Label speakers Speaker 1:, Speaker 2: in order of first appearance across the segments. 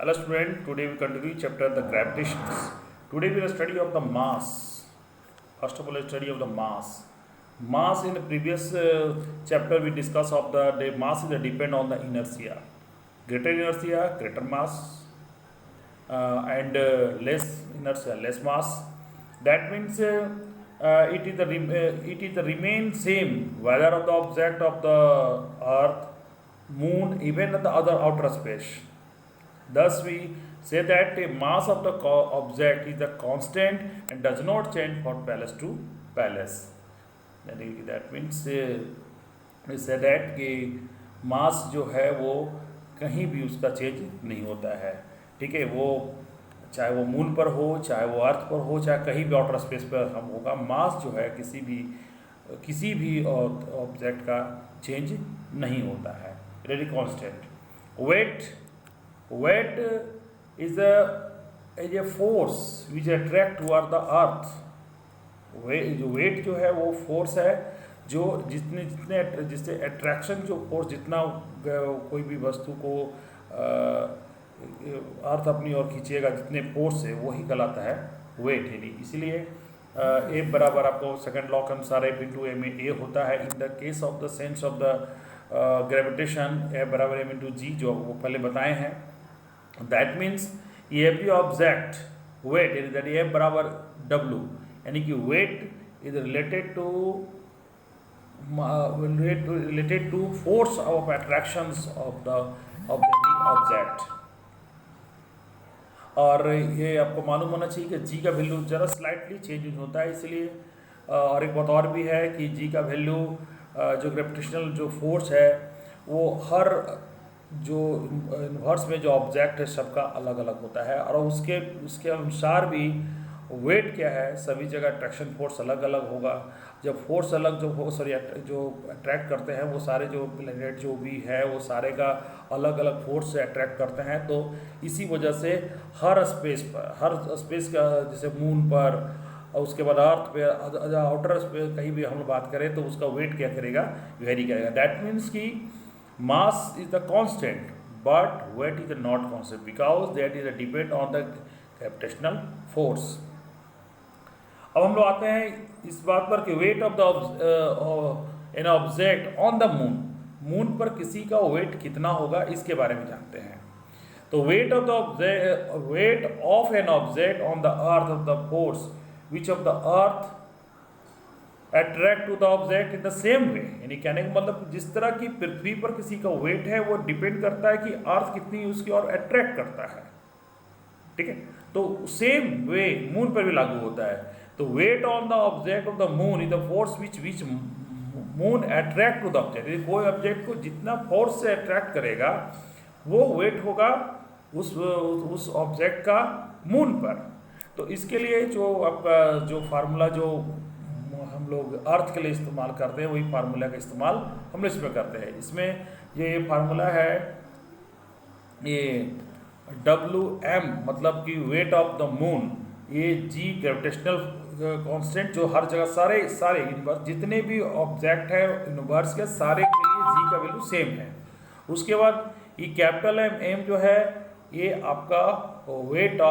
Speaker 1: Hello student, today we continue chapter the gravitations. Today we will study of the mass. First of all, a study of the mass. Mass in the previous chapter we discussed of the mass is depend on the inertia. Greater inertia, greater mass, and less inertia, less mass. That means it is the remain same whether of the object of the earth, moon, even the other outer space. Thus, we say that the mass of the object is the constant and does not change from palace to palace. That means we say that कि मास जो है वो कहीं भी उसका change नहीं होता है. ठीक है, वो चाहे वो मून पर हो, चाहे वो अर्थ पर हो, चाहे कहीं भी आउटर स्पेस पर हम होगा, मास जो है किसी भी ऑब्जेक्ट का चेंज नहीं होता है. It is constant. Weight is a force which attract toward the earth. Weight जो है वो फोर्स है जो जिससे अट्रैक्शन जो फोर्स जितना कोई भी वस्तु को अर्थ अपनी ओर खींचेगा जितने फोर्स से वही कहलाता है वेट. यानी इसलिए ए बराबर आपको सेकंड लॉ के अनुसार एफ इंटू ए में ए होता है. In the case of the sense of the gravitation a बराबर एम इंटू जी जो वो पहले बताए हैं. That means every object weight is that F बराबर W, यानी कि weight is related to force of attractions of the object. और ये आपको मालूम होना चाहिए कि G का वैल्यू जरा स्लाइटली चेंज होता है. इसलिए और एक बात और भी है कि G का वैल्यू जो ग्रेविटेशनल जो फोर्स है वो हर जो यूनिवर्स में जो ऑब्जेक्ट है सबका अलग अलग होता है और उसके अनुसार भी वेट क्या है सभी जगह अट्रैक्शन फोर्स अलग अलग होगा. जब फोर्स अलग जो अट्रैक्ट करते हैं वो सारे जो प्लैनेट जो भी है वो सारे का अलग अलग फोर्स से अट्रैक्ट करते हैं. तो इसी वजह से हर स्पेस का जैसे मून पर और उसके बाद अर्थ पे आउटर स्पेस कहीं भी हम लोग बात करें तो उसका वेट क्या करेगा, वेरी करेगा. दैट मीन्स कि mass is the constant but weight is not constant because that is a depend on the gravitational force. अब हम लोग आते हैं इस बात पर कि weight of the an object on the moon पर किसी का weight कितना होगा इसके बारे में जानते हैं. तो weight of an object on the earth of the force which of the earth attract to the object in the same way. यानी कहने का मतलब जिस तरह की पृथ्वी पर किसी का वेट है वो डिपेंड करता है कि अर्थ कितनी उसकी ओर अट्रैक्ट करता है. ठीक है, तो सेम वे मून पर भी लागू होता है. तो weight on the object of the moon is the force which moon attract to the object. कोई ऑब्जेक्ट को जितना फोर्स से अट्रैक्ट करेगा वो वेट होगा उस ऑब्जेक्ट का मून पर. तो इसके लिए जो आपका जो फार्मूला जो हम लोग अर्थ के लिए इस्तेमाल करते हैं वही फार्मूला का इस्तेमाल हम लोग इसमें करते हैं. इसमें ये फार्मूला है ये WM मतलब कि वेट ऑफ द मून, ये G ग्रेविटेशनल कांस्टेंट जो हर जगह सारे यूनिवर्स जितने भी ऑब्जेक्ट है यूनिवर्स के सारे के लिए G का वैल्यू सेम है. उसके बाद ये कैपिटल M जो है ये आपका वेट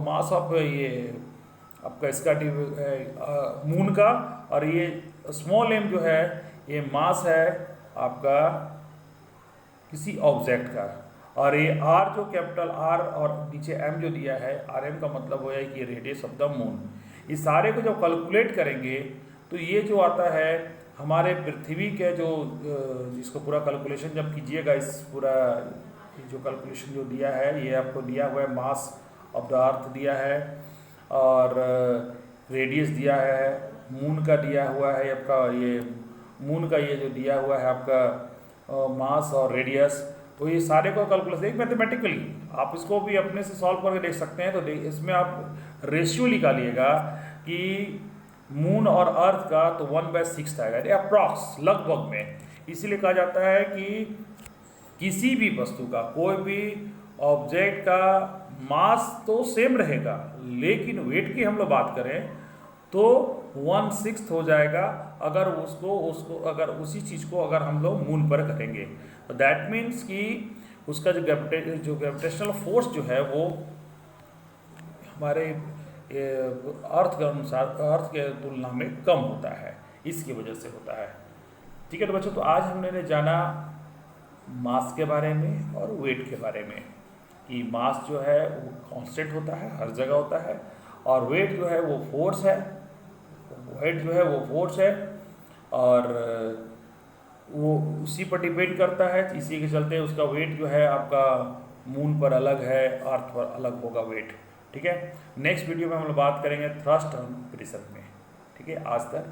Speaker 1: मास ऑफ ये आपका इसका मून का, और ये स्मॉल m जो है ये मास है आपका किसी ऑब्जेक्ट का, और ये r जो कैपिटल R और नीचे m जो दिया है rm का मतलब हो है कि रेडियस ऑफ द मून. इस सारे को जब कैलकुलेट करेंगे तो ये जो आता है हमारे पृथ्वी के जो जिसको पूरा कैलकुलेशन जब कीजिएगा इस पूरा जो कैलकुलेशन जो दिया है ये आपको दिया हुआ है मास ऑफ द अर्थ दिया है और रेडियस दिया है, मून का दिया हुआ है आपका ये मून का ये जो दिया हुआ है आपका मास और रेडियस. तो ये सारे को कैलकुलेशन एक मैथमेटिकली आप इसको भी अपने से सॉल्व करके देख सकते हैं. तो इसमें आप रेशियो निकालिएगा कि मून और अर्थ का तो 1/6 आएगा अप्रॉक्स लगभग में. इसीलिए कहा जाता है कि किसी भी वस्तु का कोई भी ऑब्जेक्ट का मास तो सेम रहेगा लेकिन वेट की हम लोग बात करें तो 1/6 हो जाएगा अगर उसको अगर उसी चीज़ को अगर हम लोग मून पर करेंगे. तो दैट मीन्स कि उसका जो ग्रेविटेशनल फोर्स जो है वो हमारे अर्थ के अनुसार, अर्थ के तुलना में कम होता है, इसकी वजह से होता है। ठीक है तो बच्चों, तो आज हमने जाना मास के बारे में और वेट के बारे में, कि मास जो है वो कांस्टेंट होता है, हर जगह होता है, और वेट जो है वो फोर्स है, वेट जो है वो फोर्स है, और वो उसी पर डिपेंड करता है। इसी के चलते उसका वेट जो है आपका मून पर अलग है, अर्थ पर अलग होगा वेट। ठीक है, नेक्स्ट वीडियो में हम लोग बात करेंगे थ्रस्ट और प्रेशर में। ठीक है, आज तक